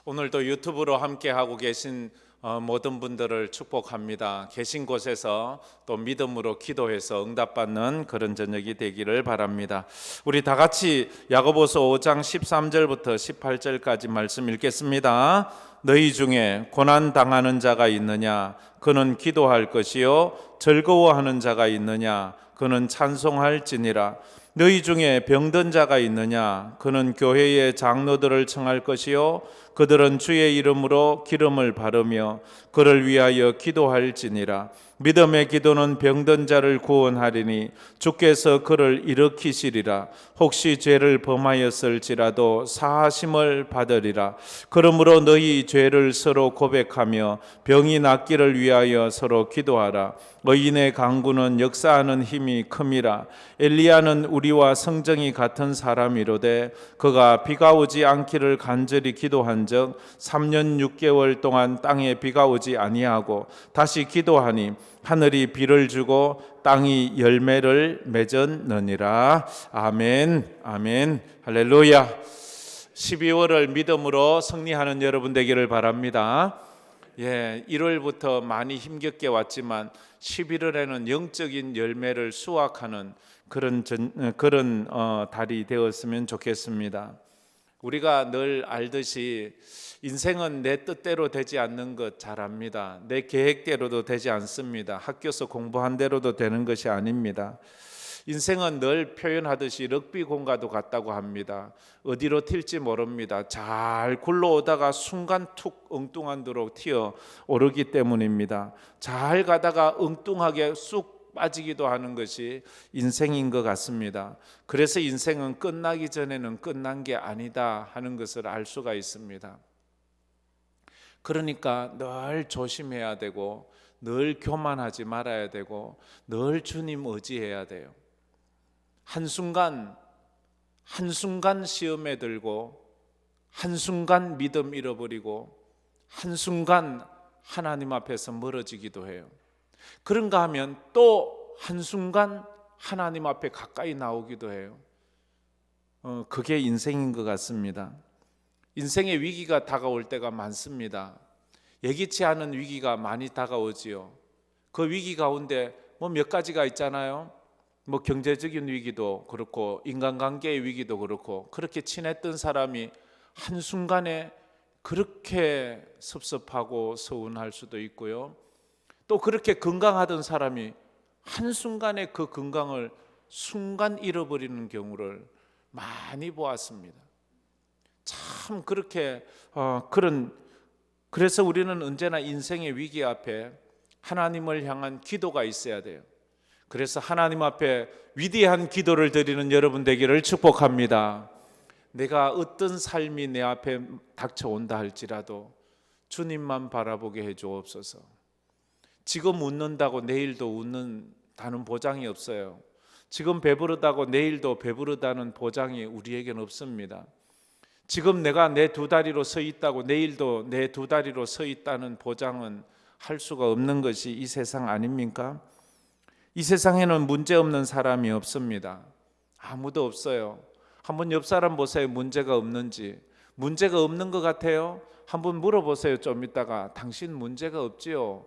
오늘도 유튜브로 함께하고 계신 모든 분들을 축복합니다. 계신 곳에서 또 믿음으로 기도해서 응답받는 그런 저녁이 되기를 바랍니다. 우리 다 같이 야고보서 5장 13절부터 18절까지 말씀 읽겠습니다. 너희 중에 고난 당하는 자가 있느냐? 그는 기도할 것이요 즐거워하는 자가 있느냐? 그는 찬송할지니라. 너희 중에 병든 자가 있느냐? 그는 교회의 장로들을 청할 것이요 그들은 주의 이름으로 기름을 바르며 그를 위하여 기도할지니라. 믿음의 기도는 병든 자를 구원하리니 주께서 그를 일으키시리라. 혹시 죄를 범하였을지라도 사하심을 받으리라. 그러므로 너희 죄를 서로 고백하며 병이 낫기를 위하여 서로 기도하라. 의인의 강구는 역사하는 힘이 큼이라. 엘리야는 우리와 성정이 같은 사람이로되 그가 비가 오지 않기를 간절히 기도한즉 3년 6개월 동안 땅에 비가 오지 아니하고 다시 기도하니 하늘이 비를 주고 땅이 열매를 맺었느니라. 아멘, 아멘, 할렐루야. 12월을 믿음으로 승리하는 여러분 되기를 바랍니다. 1월부터 많이 힘겹게 왔지만 11월에는 영적인 열매를 수확하는 그런 달이 되었으면 좋겠습니다. 우리가 늘 알듯이 인생은 내 뜻대로 되지 않는 것 잘 압니다. 내 계획대로도 되지 않습니다. 학교에서 공부한 대로도 되는 것이 아닙니다. 인생은 늘 표현하듯이 럭비공과도 같다고 합니다. 어디로 튈지 모릅니다. 잘 굴러오다가 순간 툭 엉뚱한 데로 튀어 오르기 때문입니다. 잘 가다가 엉뚱하게 쑥 빠지기도 하는 것이 인생인 것 같습니다. 그래서 인생은 끝나기 전에는 끝난 게 아니다 하는 것을 알 수가 있습니다. 그러니까 늘 조심해야 되고 늘 교만하지 말아야 되고 늘 주님 의지해야 돼요. 한순간 시험에 들고 한순간 믿음 잃어버리고 한순간 하나님 앞에서 멀어지기도 해요. 그런가 하면 또 한순간 하나님 앞에 가까이 나오기도 해요. 그게 인생인 것 같습니다. 인생의 위기가 다가올 때가 많습니다. 예기치 않은 위기가 많이 다가오지요. 그 위기 가운데 몇 가지가 있잖아요. 경제적인 위기도 그렇고 인간관계의 위기도 그렇고 그렇게 친했던 사람이 한순간에 그렇게 섭섭하고 서운할 수도 있고요. 또 그렇게 건강하던 사람이 한순간에 그 건강을 순간 잃어버리는 경우를 많이 보았습니다. 참 그렇게 그래서 우리는 언제나 인생의 위기 앞에 하나님을 향한 기도가 있어야 돼요. 그래서 하나님 앞에 위대한 기도를 드리는 여러분 되기를 축복합니다. 내가 어떤 삶이 내 앞에 닥쳐온다 할지라도 주님만 바라보게 해주옵소서. 지금 웃는다고 내일도 웃는다는 보장이 없어요. 지금 배부르다고 내일도 배부르다는 보장이 우리에겐 없습니다. 지금 내가 내 두 다리로 서 있다고 내일도 내 두 다리로 서 있다는 보장은 할 수가 없는 것이 이 세상 아닙니까? 이 세상에는 문제 없는 사람이 없습니다. 아무도 없어요. 한번 옆 사람 보세요. 문제가 없는지. 문제가 없는 것 같아요? 한번 물어보세요. 좀 이따가 당신 문제가 없지요?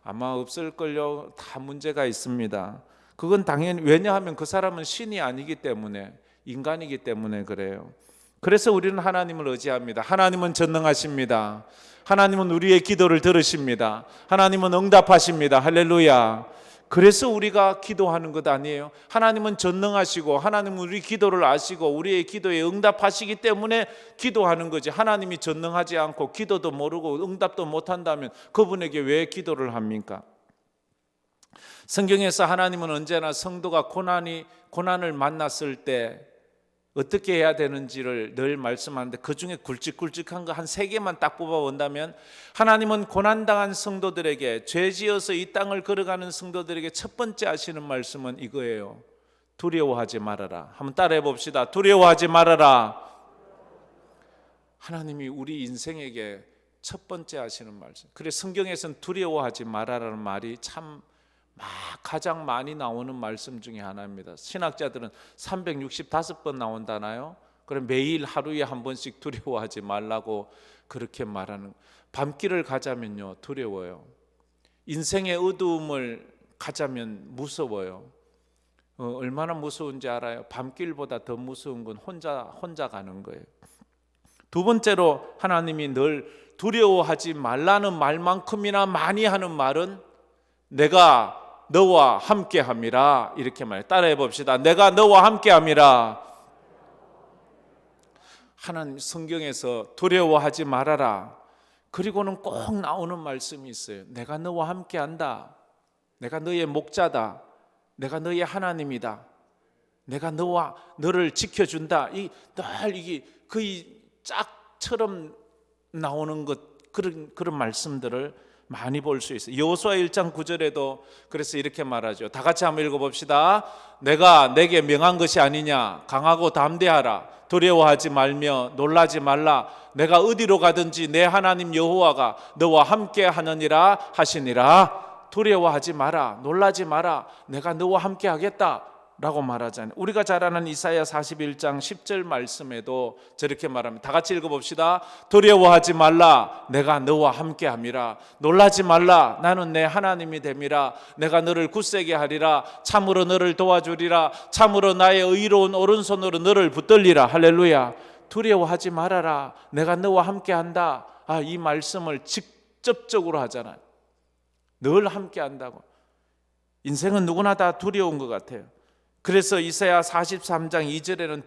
아마 없을걸요. 다 문제가 있습니다. 그건 당연히, 왜냐하면 그 사람은 신이 아니기 때문에, 인간이기 때문에 그래요. 그래서 우리는 하나님을 의지합니다. 하나님은 전능하십니다. 하나님은 우리의 기도를 들으십니다. 하나님은 응답하십니다. 할렐루야. 그래서 우리가 기도하는 것 아니에요. 하나님은 전능하시고 하나님은 우리 기도를 아시고 우리의 기도에 응답하시기 때문에 기도하는 거지. 하나님이 전능하지 않고 기도도 모르고 응답도 못한다면 그분에게 왜 기도를 합니까? 성경에서 하나님은 언제나 성도가 고난을 만났을 때 어떻게 해야 되는지를 늘 말씀하는데 그 중에 굵직굵직한 거 한 3개만 딱 뽑아본다면 하나님은 고난당한 성도들에게, 죄지어서 이 땅을 걸어가는 성도들에게 첫 번째 하시는 말씀은 이거예요. 두려워하지 말아라. 한번 따라해 봅시다. 두려워하지 말아라. 하나님이 우리 인생에게 첫 번째 하시는 말씀. 그래서 성경에서는 두려워하지 말아라는 말이 참 가장 많이 나오는 말씀 중에 하나입니다. 신학자들은 365번 나온다나요? 그럼 매일 하루에 한 번씩 두려워하지 말라고 그렇게 말하는. 밤길을 가자면요 두려워요. 인생의 어두움을 가자면 무서워요. 얼마나 무서운지 알아요? 밤길보다 더 무서운 건 혼자 가는 거예요. 두 번째로 하나님이 늘 두려워하지 말라는 말만큼이나 많이 하는 말은 내가 너와 함께함이라, 이렇게 말해요. 따라해 봅시다. 내가 너와 함께함이라. 하나님 성경에서 두려워하지 말아라. 그리고는 꼭 나오는 말씀이 있어요. 내가 너와 함께한다. 내가 너의 목자다. 내가 너의 하나님이다. 내가 너를 지켜준다. 늘 이게 거의 짝처럼 나오는 그런 말씀들을 많이 볼 수 있어요. 여호수아 1장 9절에도 그래서 이렇게 말하죠. 다 같이 한번 읽어봅시다. 내가 내게 명한 것이 아니냐. 강하고 담대하라. 두려워하지 말며 놀라지 말라. 내가 어디로 가든지 내 하나님 여호와가 너와 함께 하느니라 하시니라. 두려워하지 마라. 놀라지 마라. 내가 너와 함께 하겠다 라고 말하잖아요. 우리가 잘 아는 이사야 41장 10절 말씀에도 저렇게 말합니다. 다 같이 읽어봅시다. 두려워하지 말라. 내가 너와 함께함이라. 놀라지 말라. 나는 내 하나님이 됨이라. 내가 너를 굳세게 하리라. 참으로 너를 도와주리라. 참으로 나의 의로운 오른손으로 너를 붙들리라. 할렐루야. 두려워하지 말아라. 내가 너와 함께한다. 이 말씀을 직접적으로 하잖아요. 늘 함께한다고. 인생은 누구나 다 두려운 것 같아요. 그래서 이사야 43장 2절에는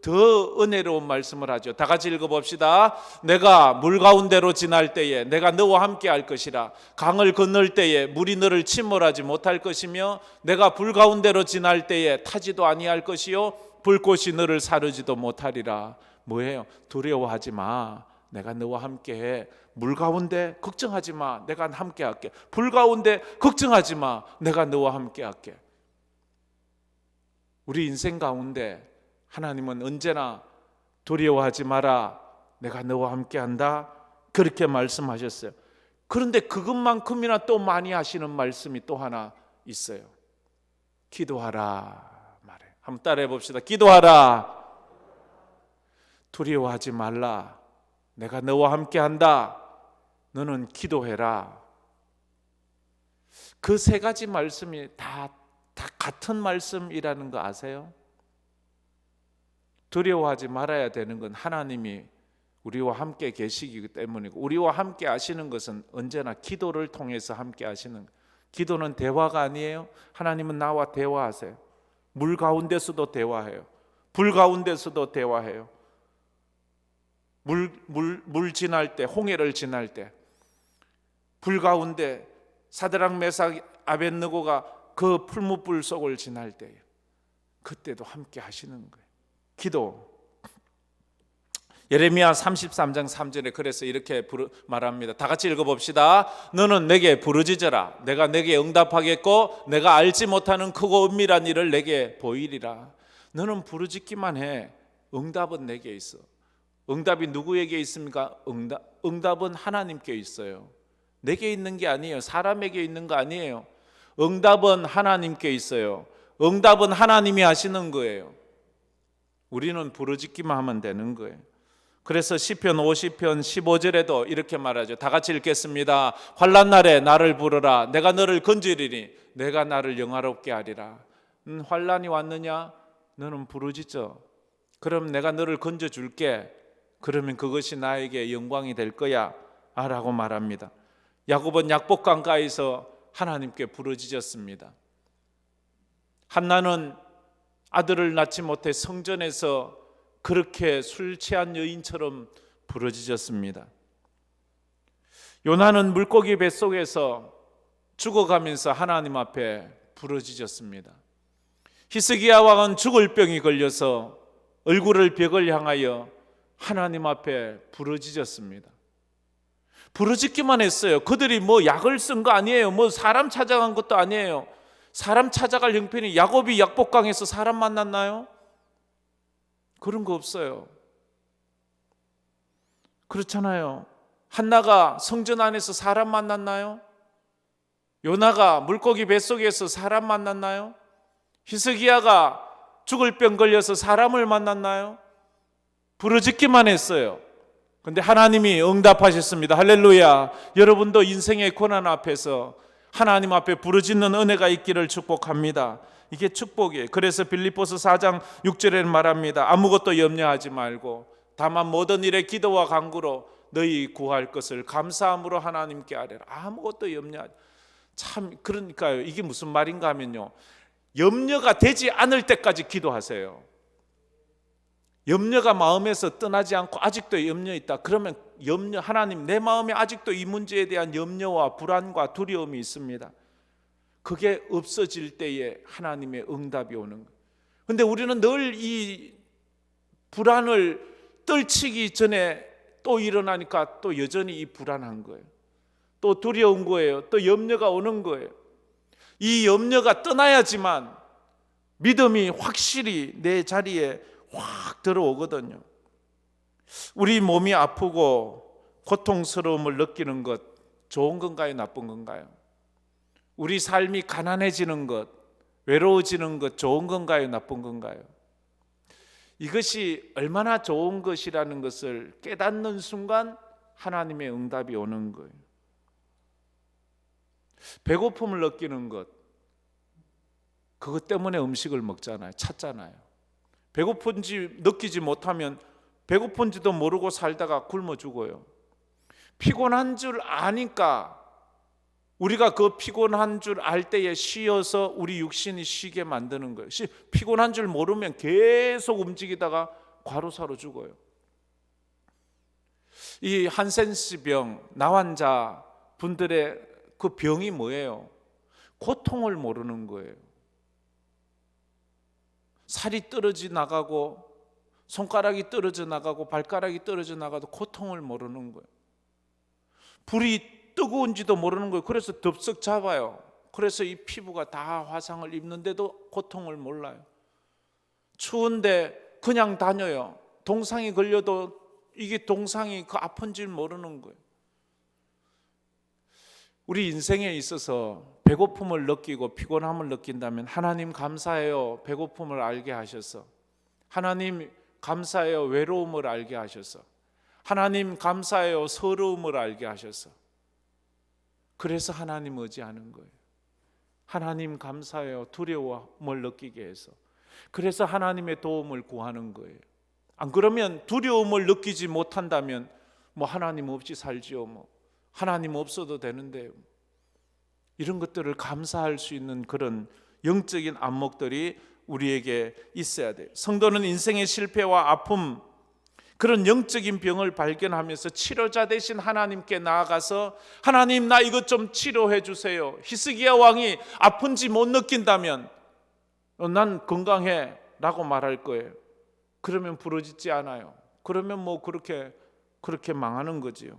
더 은혜로운 말씀을 하죠. 다 같이 읽어봅시다. 내가 물 가운데로 지날 때에 내가 너와 함께 할 것이라. 강을 건널 때에 물이 너를 침몰하지 못할 것이며 내가 불 가운데로 지날 때에 타지도 아니할 것이요 불꽃이 너를 사르지도 못하리라. 뭐예요? 두려워하지 마. 내가 너와 함께해. 물 가운데 걱정하지 마. 내가 함께 할게. 불 가운데 걱정하지 마. 내가 너와 함께 할게. 우리 인생 가운데 하나님은 언제나 두려워하지 마라. 내가 너와 함께 한다. 그렇게 말씀하셨어요. 그런데 그것만큼이나 또 많이 하시는 말씀이 또 하나 있어요. 기도하라 말해. 한번 따라해 봅시다. 기도하라. 두려워하지 말라. 내가 너와 함께 한다. 너는 기도해라. 그 세 가지 말씀이 다 같은 말씀이라는 거 아세요? 두려워하지 말아야 되는 건 하나님이 우리와 함께 계시기 때문이고, 우리와 함께 하시는 것은 언제나 기도를 통해서 함께 하시는. 기도는 대화가 아니에요. 하나님은 나와 대화하세요. 물 가운데서도 대화해요. 불 가운데서도 대화해요. 물 지날 때, 홍해를 지날 때, 불 가운데 사드락 메삭 아벳느고가 그 풀무불 속을 지날 때에 그때도 함께 하시는 거예요. 기도. 예레미야 33장 3절에 그래서 이렇게 말합니다. 다 같이 읽어봅시다. 너는 내게 부르짖어라. 내가 내게 응답하겠고 내가 알지 못하는 크고 은밀한 일을 내게 보이리라. 너는 부르짖기만 해. 응답은 내게 있어. 응답이 누구에게 있습니까? 응답은 하나님께 있어요. 내게 있는 게 아니에요. 사람에게 있는 거 아니에요. 응답은 하나님께 있어요. 응답은 하나님이 하시는 거예요. 우리는 부르짖기만 하면 되는 거예요. 그래서 시편 50편 15절에도 이렇게 말하죠. 다 같이 읽겠습니다. 환난 날에 나를 부르라. 내가 너를 건지리니 내가 나를 영화롭게 하리라. 환난이 왔느냐? 너는 부르짖어. 그럼 내가 너를 건져줄게. 그러면 그것이 나에게 영광이 될 거야 라고 말합니다. 야곱은 약복강가에서 하나님께 부르짖었습니다. 한나는 아들을 낳지 못해 성전에서 그렇게 술 취한 여인처럼 부르짖었습니다. 요나는 물고기 뱃속에서 죽어가면서 하나님 앞에 부르짖었습니다. 히스기야 왕은 죽을 병이 걸려서 얼굴을 벽을 향하여 하나님 앞에 부르짖었습니다. 부르짖기만 했어요. 그들이 뭐 약을 쓴 거 아니에요. 뭐 사람 찾아간 것도 아니에요. 사람 찾아갈 형편이, 야곱이 약복강에서 사람 만났나요? 그런 거 없어요. 그렇잖아요. 한나가 성전 안에서 사람 만났나요? 요나가 물고기 뱃속에서 사람 만났나요? 히스기야가 죽을 병 걸려서 사람을 만났나요? 부르짖기만 했어요. 근데 하나님이 응답하셨습니다. 할렐루야. 여러분도 인생의 고난 앞에서 하나님 앞에 부르짖는 은혜가 있기를 축복합니다. 이게 축복이에요. 그래서 빌립보서 4장 6절에는 말합니다. 아무것도 염려하지 말고 다만 모든 일에 기도와 간구로 너희 구할 것을 감사함으로 하나님께 아뢰라. 아무것도 염려하지. 참 그러니까요. 이게 무슨 말인가 하면요, 염려가 되지 않을 때까지 기도하세요. 염려가 마음에서 떠나지 않고 아직도 염려 있다. 그러면 하나님, 내 마음에 아직도 이 문제에 대한 염려와 불안과 두려움이 있습니다. 그게 없어질 때에 하나님의 응답이 오는 거예요. 근데 우리는 늘 이 불안을 떨치기 전에 또 일어나니까 또 여전히 이 불안한 거예요. 또 두려운 거예요. 또 염려가 오는 거예요. 이 염려가 떠나야지만 믿음이 확실히 내 자리에 확 들어오거든요. 우리 몸이 아프고 고통스러움을 느끼는 것 좋은 건가요? 나쁜 건가요? 우리 삶이 가난해지는 것, 외로워지는 것 좋은 건가요? 나쁜 건가요? 이것이 얼마나 좋은 것이라는 것을 깨닫는 순간 하나님의 응답이 오는 거예요. 배고픔을 느끼는 것, 그것 때문에 음식을 먹잖아요. 찾잖아요. 배고픈지 느끼지 못하면 배고픈지도 모르고 살다가 굶어 죽어요. 피곤한 줄 아니까 우리가 그 피곤한 줄 알 때에 쉬어서 우리 육신이 쉬게 만드는 거예요. 피곤한 줄 모르면 계속 움직이다가 과로사로 죽어요. 이 한센스 병, 나환자 분들의 그 병이 뭐예요? 고통을 모르는 거예요. 살이 떨어져 나가고 손가락이 떨어져 나가고 발가락이 떨어져 나가도 고통을 모르는 거예요. 불이 뜨거운지도 모르는 거예요. 그래서 덥석 잡아요. 그래서 이 피부가 다 화상을 입는데도 고통을 몰라요. 추운데 그냥 다녀요. 동상이 걸려도 이게 동상이 그 아픈 줄 모르는 거예요. 우리 인생에 있어서 배고픔을 느끼고 피곤함을 느낀다면 하나님 감사해요. 배고픔을 알게 하셔서. 하나님 감사해요. 외로움을 알게 하셔서. 하나님 감사해요. 서러움을 알게 하셔서. 그래서 하나님 의지하는 거예요. 하나님 감사해요. 두려움을 느끼게 해서. 그래서 하나님의 도움을 구하는 거예요. 안 그러면 두려움을 느끼지 못한다면 뭐 하나님 없이 살지요. 뭐 하나님 없어도 되는데, 이런 것들을 감사할 수 있는 그런 영적인 안목들이 우리에게 있어야 돼요. 성도는 인생의 실패와 아픔, 그런 영적인 병을 발견하면서 치료자 대신 하나님께 나아가서 하나님, 나 이것 좀 치료해 주세요. 히스기야 왕이 아픈지 못 느낀다면 난 건강해 라고 말할 거예요. 그러면 부르짖지 않아요. 그러면 뭐 그렇게 망하는 거지요.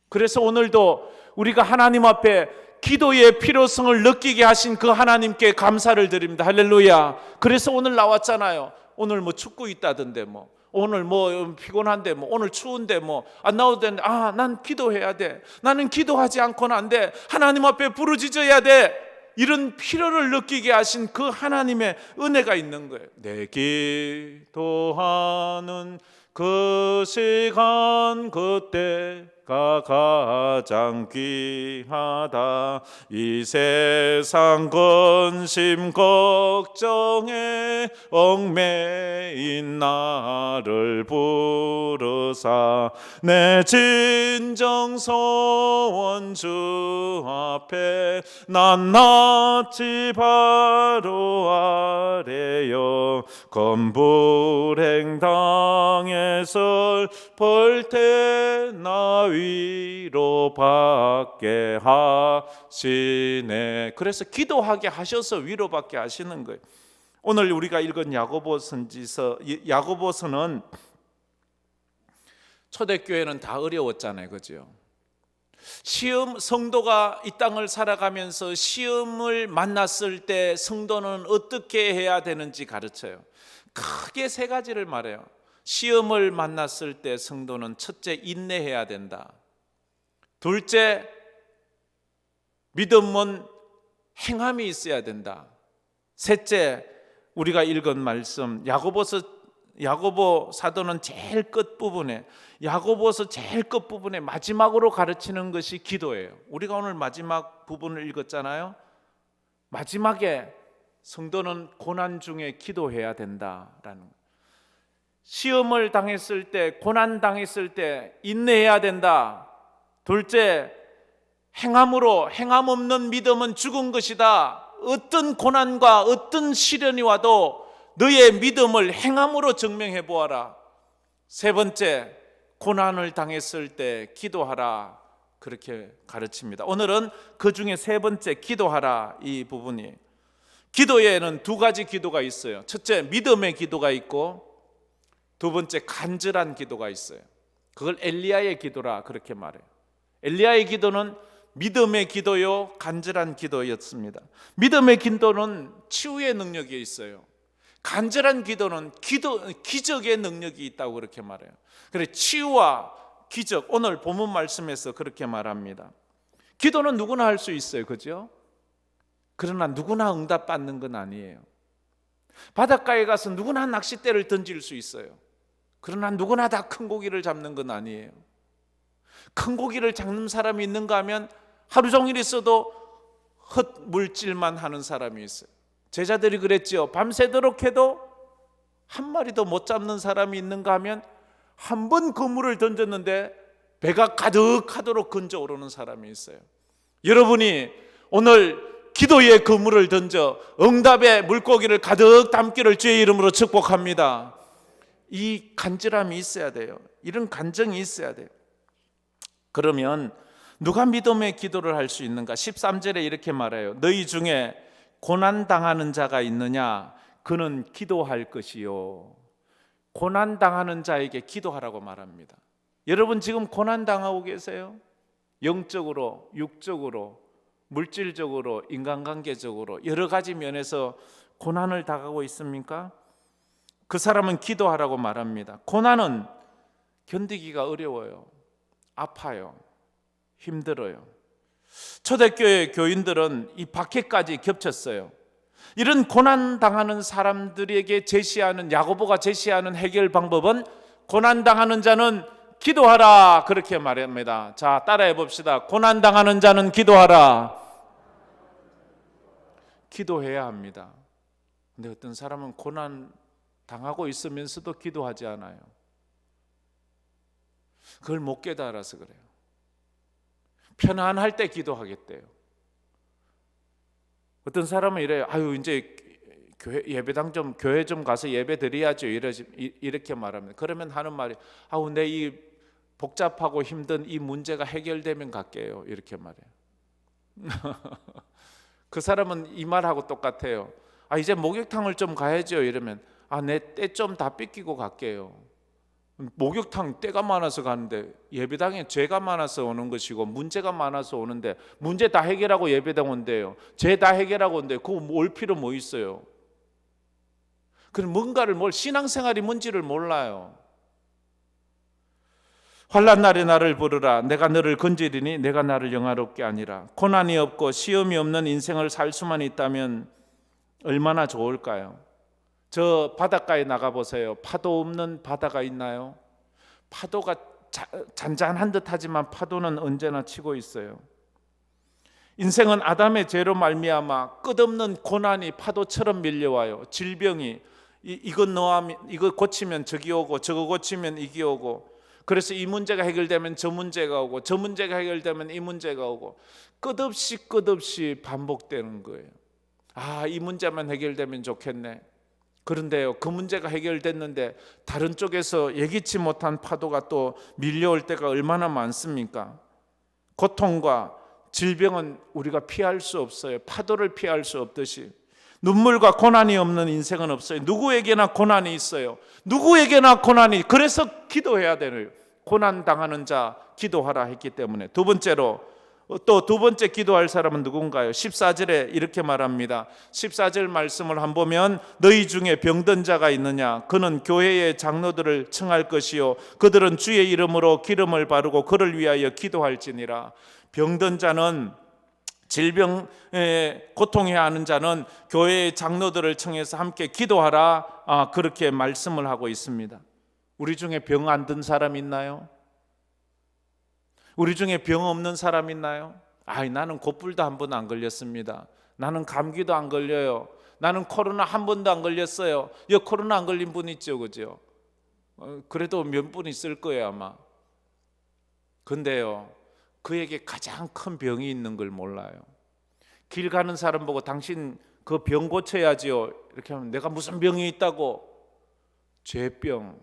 그래서 오늘도 우리가 하나님 앞에 기도의 필요성을 느끼게 하신 그 하나님께 감사를 드립니다. 할렐루야. 그래서 오늘 나왔잖아요. 오늘 뭐 축구 있다던데, 뭐 오늘 뭐 피곤한데, 뭐 오늘 추운데 뭐 안 나오도 되는데, 난 기도해야 돼. 나는 기도하지 않고는 안 돼. 하나님 앞에 부르짖어야 돼. 이런 필요를 느끼게 하신 그 하나님의 은혜가 있는 거예요. 내 기도하는 그 시간 그때가 가장 귀하다. 이 세상 근심 걱정에 얽매인 나를 부르사 내 진정 소원 주 앞에 낱낱이 바로 아래요. 건불행 당에서 벌테 나 위로 받게 하시네. 그래서 기도하게 하셔서 위로받게 하시는 거예요. 오늘 우리가 읽은 야고보서는 초대교회는 다 어려웠잖아요, 그죠? 성도가 이 땅을 살아가면서 시험을 만났을 때 성도는 어떻게 해야 되는지 가르쳐요. 크게 세 가지를 말해요. 시험을 만났을 때 성도는 첫째, 인내해야 된다. 둘째, 믿음은 행함이 있어야 된다. 셋째, 우리가 읽은 말씀 야고보서 야고보 사도는 제일 끝부분에, 야고보서 제일 끝부분에 마지막으로 가르치는 것이 기도예요. 우리가 오늘 마지막 부분을 읽었잖아요. 마지막에 성도는 고난 중에 기도해야 된다라는 거. 시험을 당했을 때, 고난 당했을 때 인내해야 된다. 둘째, 행함 없는 믿음은 죽은 것이다. 어떤 고난과 어떤 시련이 와도 너의 믿음을 행함으로 증명해 보아라. 세 번째, 고난을 당했을 때 기도하라. 그렇게 가르칩니다. 오늘은 그 중에 세 번째, 기도하라, 이 부분이. 기도에는 두 가지 기도가 있어요. 첫째, 믿음의 기도가 있고, 두 번째, 간절한 기도가 있어요. 그걸 엘리야의 기도라 그렇게 말해요. 엘리야의 기도는 믿음의 기도요, 간절한 기도였습니다. 믿음의 기도는 치유의 능력이 있어요. 간절한 기도는 기적의 능력이 있다고 그렇게 말해요. 그래서 치유와 기적, 오늘 본문 말씀에서 그렇게 말합니다. 기도는 누구나 할 수 있어요, 그죠? 그러나 누구나 응답받는 건 아니에요. 바닷가에 가서 누구나 낚싯대를 던질 수 있어요. 그러나 누구나 다 큰 고기를 잡는 건 아니에요. 큰 고기를 잡는 사람이 있는가 하면 하루 종일 있어도 헛물질만 하는 사람이 있어요. 제자들이 그랬죠. 밤새도록 해도 한 마리도 못 잡는 사람이 있는가 하면 한 번 그물을 던졌는데 배가 가득하도록 건져 오르는 사람이 있어요. 여러분이 오늘 기도의 그물을 던져 응답의 물고기를 가득 담기를 주의 이름으로 축복합니다. 이 간절함이 있어야 돼요. 이런 간정이 있어야 돼요. 그러면 누가 믿음의 기도를 할 수 있는가? 13절에 이렇게 말해요. 너희 중에 고난당하는 자가 있느냐? 그는 기도할 것이요. 고난당하는 자에게 기도하라고 말합니다. 여러분 지금 고난당하고 계세요? 영적으로, 육적으로, 물질적으로, 인간관계적으로 여러 가지 면에서 고난을 당하고 있습니까? 그 사람은 기도하라고 말합니다. 고난은 견디기가 어려워요. 아파요. 힘들어요. 초대교회 교인들은 이 박해까지 겹쳤어요. 이런 고난 당하는 사람들에게 제시하는, 야고보가 제시하는 해결 방법은 고난 당하는 자는 기도하라 그렇게 말합니다. 자, 따라해 봅시다. 고난 당하는 자는 기도하라. 기도해야 합니다. 근데 어떤 사람은 고난 당하고 있으면서도 기도하지 않아요. 그걸 못 깨달아서 그래요. 편안할 때 기도하겠대요. 어떤 사람은 이래요. 아유, 이제 예배당 좀, 교회 좀 가서 예배 드려야죠. 이렇게 말합니다. 그러면 하는 말이, 아우, 내 이 복잡하고 힘든 이 문제가 해결되면 갈게요. 이렇게 말해요. 그 사람은 이 말하고 똑같아요. 아, 이제 목욕탕을 좀 가야죠. 이러면, 아, 내 때 좀 다 뺏기고 갈게요. 목욕탕 때가 많아서 가는데 예배당에 죄가 많아서 오는 것이고 문제가 많아서 오는데 문제 다 해결하고 예배당 온대요. 죄 다 해결하고 온대요. 그거 올 필요 뭐 있어요? 그럼 뭔가를 신앙생활이 뭔지를 몰라요. 환난 날에 나를 부르라. 내가 너를 건지리니 내가 나를 영화롭게 하니라. 고난이 없고 시험이 없는 인생을 살 수만 있다면 얼마나 좋을까요? 저 바닷가에 나가보세요. 파도 없는 바다가 있나요? 파도가 잔잔한 듯하지만 파도는 언제나 치고 있어요. 인생은 아담의 죄로 말미암아 끝없는 고난이 파도처럼 밀려와요. 질병이 이거 고치면 저기 오고 저거 고치면 이게 오고, 그래서 이 문제가 해결되면 저 문제가 오고 저 문제가 해결되면 이 문제가 오고, 끝없이 반복되는 거예요. 아, 이 문제만 해결되면 좋겠네. 그런데요, 그 문제가 해결됐는데 다른 쪽에서 예기치 못한 파도가 또 밀려올 때가 얼마나 많습니까? 고통과 질병은 우리가 피할 수 없어요. 파도를 피할 수 없듯이 눈물과 고난이 없는 인생은 없어요. 누구에게나 고난이 있어요. 누구에게나 고난이. 그래서 기도해야 되는, 고난 당하는 자 기도하라 했기 때문에. 두 번째로, 또 두 번째 기도할 사람은 누군가요? 14절에 이렇게 말합니다. 14절 말씀을 한번 보면, 너희 중에 병든 자가 있느냐? 그는 교회의 장로들을 청할 것이요 그들은 주의 이름으로 기름을 바르고 그를 위하여 기도할지니라. 병든 자는 질병에 고통해야 하는 자는 교회의 장로들을 청해서 함께 기도하라, 그렇게 말씀을 하고 있습니다. 우리 중에 병 안 든 사람 있나요? 우리 중에 병 없는 사람 있나요? 나는 곧불도 한 번 안 걸렸습니다. 나는 감기도 안 걸려요. 나는 코로나 한 번도 안 걸렸어요. 여기 코로나 안 걸린 분 있죠, 그죠? 그래도 몇 분 있을 거예요, 아마. 근데요, 그에게 가장 큰 병이 있는 걸 몰라요. 길 가는 사람 보고 당신 그 병 고쳐야지요, 이렇게 하면 내가 무슨 병이 있다고? 죄병,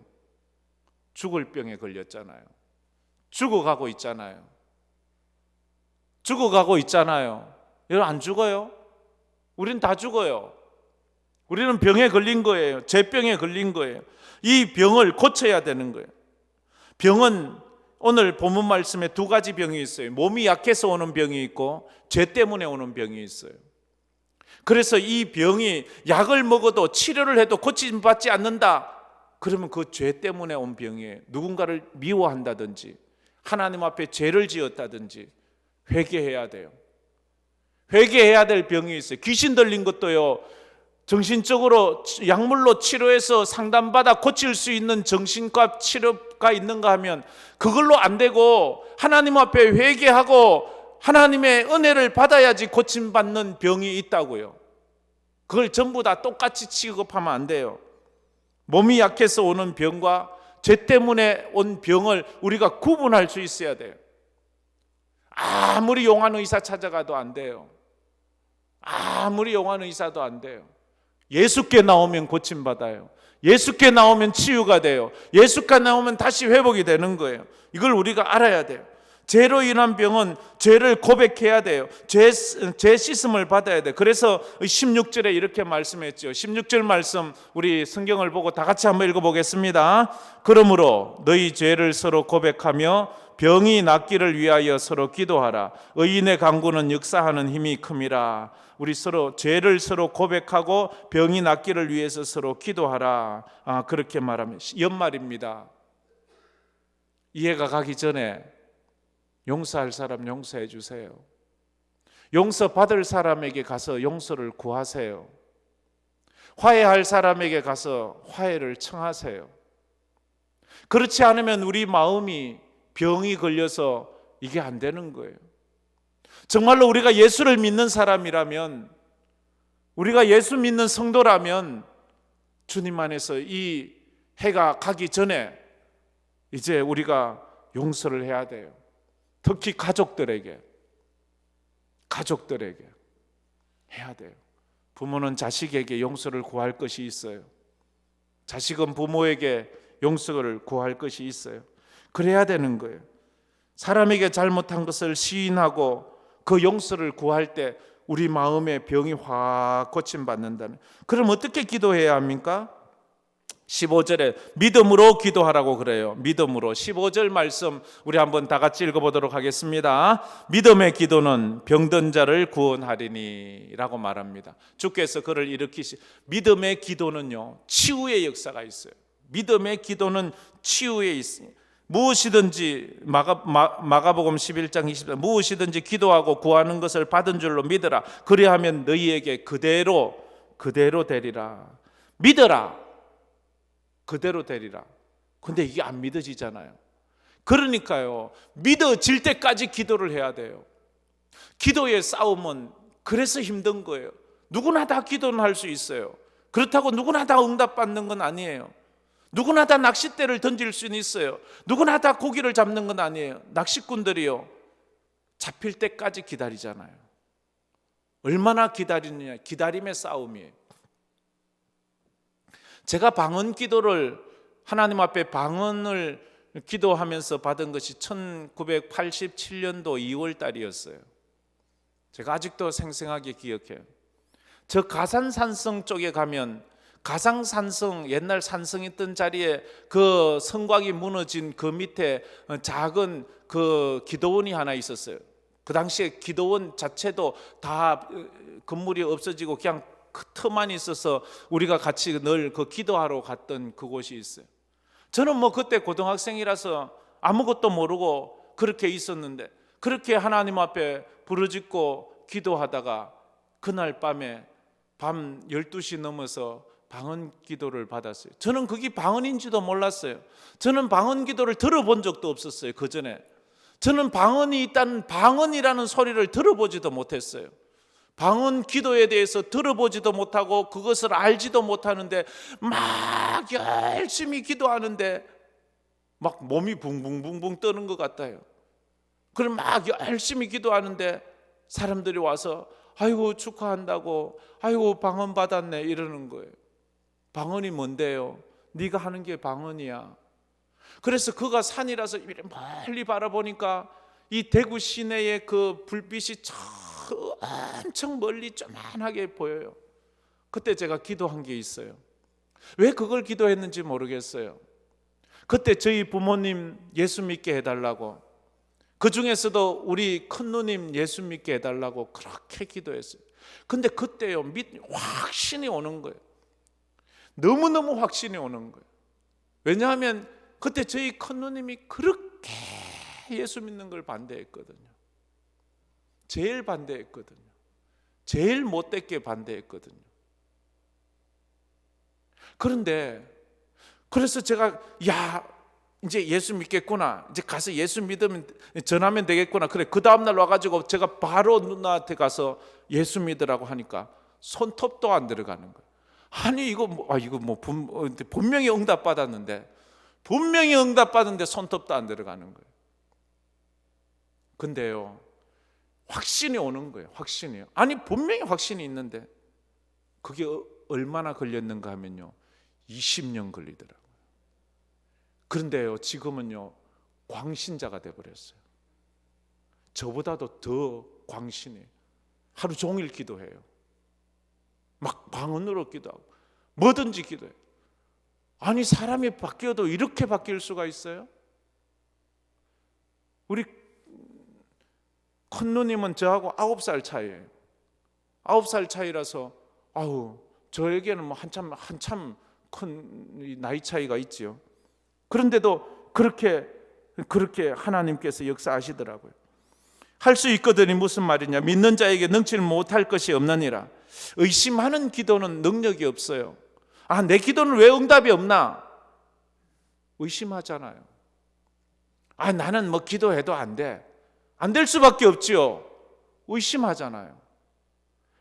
죽을 병에 걸렸잖아요. 죽어가고 있잖아요. 죽어가고 있잖아요. 여러분, 안 죽어요? 우린 다 죽어요. 우리는 병에 걸린 거예요. 죄병에 걸린 거예요. 이 병을 고쳐야 되는 거예요. 병은 오늘 본문 말씀에 두 가지 병이 있어요. 몸이 약해서 오는 병이 있고 죄 때문에 오는 병이 있어요. 그래서 이 병이 약을 먹어도 치료를 해도 고침받지 않는다. 그러면 그 죄 때문에 온 병이에요. 누군가를 미워한다든지 하나님 앞에 죄를 지었다든지 회개해야 돼요. 회개해야 될 병이 있어요. 귀신 들린 것도요, 정신적으로 약물로 치료해서 상담받아 고칠 수 있는 정신과 치료가 있는가 하면 그걸로 안 되고 하나님 앞에 회개하고 하나님의 은혜를 받아야지 고침받는 병이 있다고요. 그걸 전부 다 똑같이 취급하면 안 돼요. 몸이 약해서 오는 병과 죄 때문에 온 병을 우리가 구분할 수 있어야 돼요. 아무리 용한 의사 찾아가도 안 돼요. 아무리 용한 의사도 안 돼요. 예수께 나오면 고침받아요. 예수께 나오면 치유가 돼요. 예수께 나오면 다시 회복이 되는 거예요. 이걸 우리가 알아야 돼요. 죄로 인한 병은 죄를 고백해야 돼요. 죄 씻음을 받아야 돼요. 그래서 16절에 이렇게 말씀했죠. 16절 말씀 우리 성경을 보고 다 같이 한번 읽어보겠습니다. 그러므로 너희 죄를 서로 고백하며 병이 낫기를 위하여 서로 기도하라. 의인의 간구는 역사하는 힘이 큼이라. 우리 서로 죄를 서로 고백하고 병이 낫기를 위해서 서로 기도하라. 그렇게 말하면 연말입니다. 이해가 가기 전에 용서할 사람 용서해 주세요. 용서받을 사람에게 가서 용서를 구하세요. 화해할 사람에게 가서 화해를 청하세요. 그렇지 않으면 우리 마음이 병이 걸려서 이게 안 되는 거예요. 정말로 우리가 예수를 믿는 사람이라면, 우리가 예수 믿는 성도라면 주님 안에서 이 해가 가기 전에 이제 우리가 용서를 해야 돼요. 특히 가족들에게 해야 돼요. 부모는 자식에게 용서를 구할 것이 있어요. 자식은 부모에게 용서를 구할 것이 있어요. 그래야 되는 거예요. 사람에게 잘못한 것을 시인하고 그 용서를 구할 때 우리 마음의 병이 확 고침받는다는. 그럼 어떻게 기도해야 합니까? 15절에 믿음으로 기도하라고 그래요. 믿음으로. 15절 말씀 우리 한번 다 같이 읽어보도록 하겠습니다. 믿음의 기도는 병든 자를 구원하리니 라고 말합니다. 주께서 그를 일으키시. 믿음의 기도는요, 치유의 역사가 있어요. 믿음의 기도는 치유에 있습니다. 무엇이든지 마가복음 11장 20절 무엇이든지 기도하고 구하는 것을 받은 줄로 믿으라. 그리하면 너희에게 그대로 되리라. 믿어라. 그대로 되리라. 근데 이게 안 믿어지잖아요. 그러니까요, 믿어질 때까지 기도를 해야 돼요. 기도의 싸움은 그래서 힘든 거예요. 누구나 다 기도는 할 수 있어요. 그렇다고 누구나 다 응답받는 건 아니에요. 누구나 다 낚싯대를 던질 수는 있어요. 누구나 다 고기를 잡는 건 아니에요. 낚시꾼들이요, 잡힐 때까지 기다리잖아요. 얼마나 기다리느냐, 기다림의 싸움이에요. 제가 방언 기도를 하나님 앞에 방언을 기도하면서 받은 것이 1987년도 2월 달이었어요. 제가 아직도 생생하게 기억해요. 저 가산산성 쪽에 가면 가상산성, 옛날 산성 있던 자리에 그 성곽이 무너진 그 밑에 작은 그 기도원이 하나 있었어요. 그 당시에 기도원 자체도 다 건물이 없어지고 그냥 그 터만 있어서 우리가 같이 늘 그 기도하러 갔던 그곳이 있어요. 저는 뭐 그때 고등학생이라서 아무것도 모르고 그렇게 있었는데, 그렇게 하나님 앞에 부르짖고 기도하다가 그날 밤에 밤 12시 넘어서 방언 기도를 받았어요. 저는 그게 방언인지도 몰랐어요. 저는 방언 기도를 들어본 적도 없었어요. 그 전에 저는 방언이 있다는, 방언이라는 소리를 들어보지도 못했어요. 방언 기도에 대해서 들어보지도 못하고 그것을 알지도 못하는데 막 열심히 기도하는데 막 몸이 붕붕붕붕 떠는 것 같아요. 그럼 막 열심히 기도하는데 사람들이 와서 아이고 축하한다고, 아이고 방언 받았네 이러는 거예요. 방언이 뭔데요? 네가 하는 게 방언이야. 그래서 그가 산이라서 멀리 바라보니까 이 대구 시내의 그 불빛이 엄청 멀리 쪼만하게 보여요. 그때 제가 기도한 게 있어요. 왜 그걸 기도했는지 모르겠어요. 그때 저희 부모님 예수 믿게 해달라고, 그 중에서도 우리 큰 누님 예수 믿게 해달라고 그렇게 기도했어요. 근데 그때요 확신이 오는 거예요. 너무너무 확신이 오는 거예요. 왜냐하면 그때 저희 큰 누님이 그렇게 예수 믿는 걸 반대했거든요. 제일 반대했거든요. 제일 못되게 반대했거든요. 그런데 그래서 제가 이제 예수 믿겠구나, 이제 가서 예수 믿으면 전하면 되겠구나. 그래, 그 다음날 와가지고 제가 바로 누나한테 가서 예수 믿으라고 하니까 손톱도 안 들어가는 거예요. 아니 이거 뭐 분명히 응답 받았는데, 분명히 응답 받았는데 손톱도 안 들어가는 거예요. 근데요 확신이 오는 거예요. 확신이요. 아니 분명히 확신이 있는데 그게 얼마나 걸렸는가 하면요 20년 걸리더라고요. 그런데요 지금은요 광신자가 돼버렸어요. 저보다도 더 광신이에요. 하루 종일 기도해요. 막 방언으로 기도하고 뭐든지 기도해요. 아니 사람이 바뀌어도 이렇게 바뀔 수가 있어요? 우리 큰 누님은 저하고 9살 차이예요. 9살 차이라서 저에게는 뭐 한참 큰 나이 차이가 있지요. 그런데도 그렇게 하나님께서 역사하시더라고요. 할 수 있거든이 무슨 말이냐? 믿는 자에게 능치를 못할 것이 없느니라. 의심하는 기도는 능력이 없어요. 내 기도는 왜 응답이 없나? 의심하잖아요. 나는 뭐 기도해도 안 돼. 안 될 수밖에 없지요. 의심하잖아요.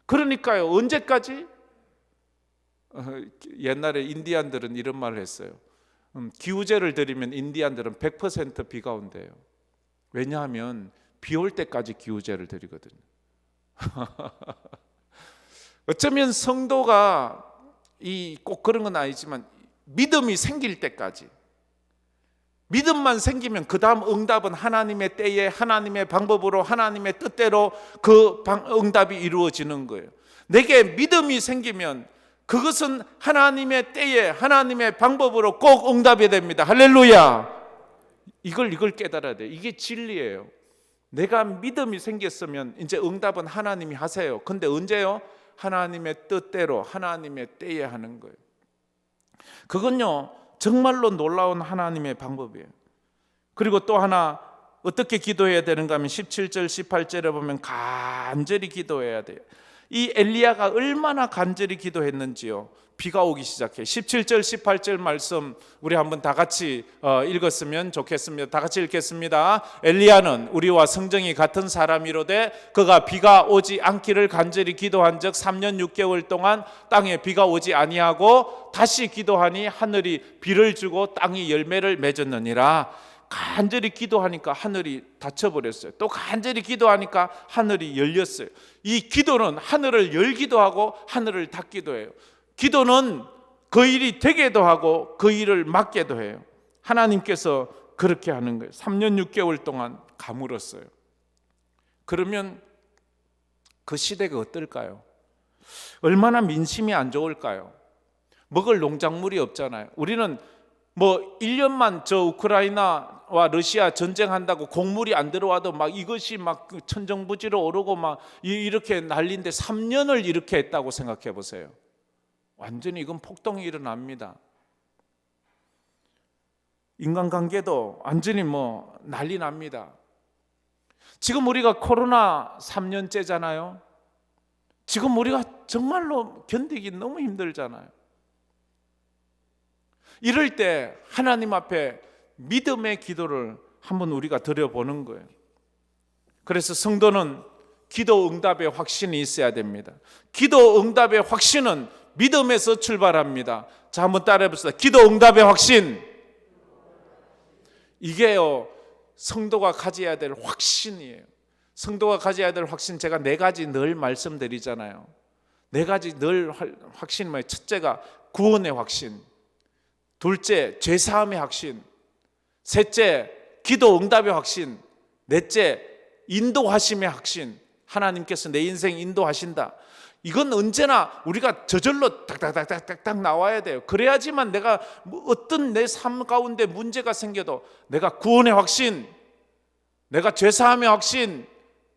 그러니까요 언제까지? 옛날에 인디안들은 이런 말을 했어요. 기우제를 드리면 인디안들은 100% 비가 온대요. 왜냐하면 비 올 때까지 기우제를 드리거든요. 어쩌면 성도가 꼭 그런 건 아니지만 믿음이 생길 때까지, 믿음만 생기면 그 다음 응답은 하나님의 때에 하나님의 방법으로 하나님의 뜻대로 그 응답이 이루어지는 거예요. 내게 믿음이 생기면 그것은 하나님의 때에 하나님의 방법으로 꼭 응답이 됩니다. 할렐루야. 이걸 깨달아야 돼요. 이게 진리예요. 내가 믿음이 생겼으면 이제 응답은 하나님이 하세요. 근데 언제요? 하나님의 뜻대로 하나님의 때에 하는 거예요. 그건요 정말로 놀라운 하나님의 방법이에요. 그리고 또 하나 어떻게 기도해야 되는가 하면 17절 18절에 보면 간절히 기도해야 돼요. 이 엘리야가 얼마나 간절히 기도했는지요. 비가 오기 시작해. 17절 18절 말씀 우리 한번 다 같이 읽었으면 좋겠습니다. 다 같이 읽겠습니다. 엘리야는 우리와 성정이 같은 사람이로되 그가 비가 오지 않기를 간절히 기도한 적 3년 6개월 동안 땅에 비가 오지 아니하고 다시 기도하니 하늘이 비를 주고 땅이 열매를 맺었느니라. 간절히 기도하니까 하늘이 닫혀버렸어요. 또 간절히 기도하니까 하늘이 열렸어요. 이 기도는 하늘을 열기도 하고 하늘을 닫기도 해요. 기도는 그 일이 되게도 하고 그 일을 막게도 해요. 하나님께서 그렇게 하는 거예요. 3년 6개월 동안 가물었어요. 그러면 그 시대가 어떨까요? 얼마나 민심이 안 좋을까요? 먹을 농작물이 없잖아요. 우리는 뭐 1년만 저 우크라이나와 러시아 전쟁한다고 곡물이 안 들어와도 막 이것이 막 천정부지로 오르고 막 이렇게 난리인데 3년을 이렇게 했다고 생각해 보세요. 완전히 이건 폭동이 일어납니다. 인간관계도 완전히 뭐 난리 납니다. 지금 우리가 코로나 3년째잖아요. 지금 우리가 정말로 견디기 너무 힘들잖아요. 이럴 때 하나님 앞에 믿음의 기도를 한번 우리가 드려보는 거예요. 그래서 성도는 기도 응답의 확신이 있어야 됩니다. 기도 응답의 확신은 믿음에서 출발합니다. 자, 한번 따라해 봅시다. 기도 응답의 확신. 이게요, 성도가 가져야 될 확신이에요. 성도가 가져야 될 확신, 제가 4가지 늘 말씀드리잖아요. 4가지 늘 확신이 뭐예요? 첫째가 구원의 확신, 둘째 죄사함의 확신, 셋째 기도 응답의 확신, 넷째 인도하심의 확신. 하나님께서 내 인생 인도하신다. 이건 언제나 우리가 저절로 딱딱딱딱딱 나와야 돼요. 그래야지만 내가 어떤 내 삶 가운데 문제가 생겨도 내가 구원의 확신, 내가 죄사함의 확신,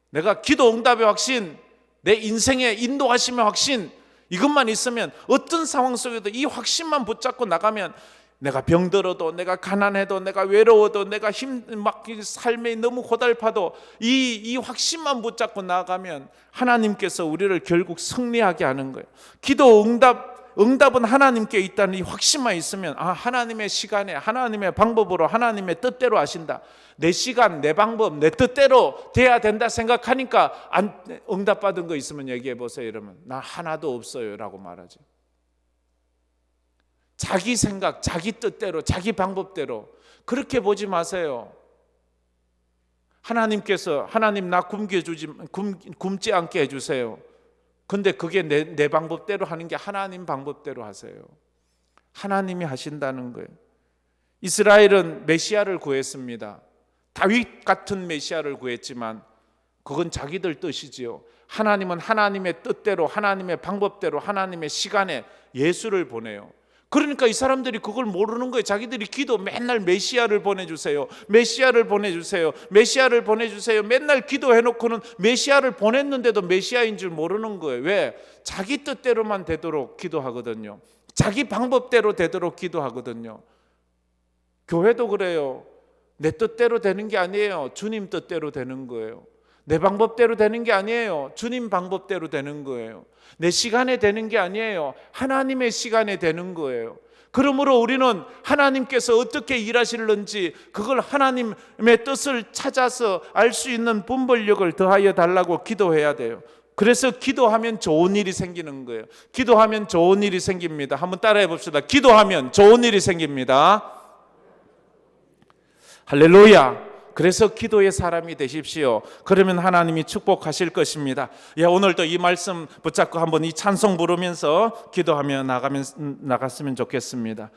내가 기도 응답의 확신, 내 인생의 인도하심의 확신, 이것만 있으면 어떤 상황 속에도 이 확신만 붙잡고 나가면 내가 병들어도, 내가 가난해도, 내가 외로워도, 내가 막 삶에 너무 고달파도 이 확신만 붙잡고 나가면 하나님께서 우리를 결국 승리하게 하는 거예요. 기도 응답은 하나님께 있다는 이 확신만 있으면, 아, 하나님의 시간에, 하나님의 방법으로, 하나님의 뜻대로 하신다. 내 시간, 내 방법, 내 뜻대로 돼야 된다 생각하니까 응답받은 거 있으면 얘기해 보세요. 이러면 나 하나도 없어요 라고 말하죠. 자기 생각, 자기 뜻대로, 자기 방법대로 그렇게 보지 마세요. 하나님께서 하나님 나 굶지 않게 해주세요. 근데 그게 내 방법대로 하는 게 하나님 방법대로 하세요. 하나님이 하신다는 거예요. 이스라엘은 메시아를 구했습니다. 다윗 같은 메시아를 구했지만 그건 자기들 뜻이지요. 하나님은 하나님의 뜻대로, 하나님의 방법대로, 하나님의 시간에 예수를 보내요. 그러니까 이 사람들이 그걸 모르는 거예요. 자기들이 기도 맨날 메시아를 보내주세요, 메시아를 보내주세요, 메시아를 보내주세요 맨날 기도해놓고는 메시아를 보냈는데도 메시아인 줄 모르는 거예요. 왜? 자기 뜻대로만 되도록 기도하거든요. 자기 방법대로 되도록 기도하거든요. 교회도 그래요. 내 뜻대로 되는 게 아니에요. 주님 뜻대로 되는 거예요. 내 방법대로 되는 게 아니에요. 주님 방법대로 되는 거예요. 내 시간에 되는 게 아니에요. 하나님의 시간에 되는 거예요. 그러므로 우리는 하나님께서 어떻게 일하실는지 그걸 하나님의 뜻을 찾아서 알 수 있는 분별력을 더하여 달라고 기도해야 돼요. 그래서 기도하면 좋은 일이 생기는 거예요. 기도하면 좋은 일이 생깁니다. 한번 따라해 봅시다. 기도하면 좋은 일이 생깁니다. 할렐루야. 그래서 기도의 사람이 되십시오. 그러면 하나님이 축복하실 것입니다. 오늘도 이 말씀 붙잡고 한번 이 찬송 부르면서 기도하며 나갔으면 좋겠습니다.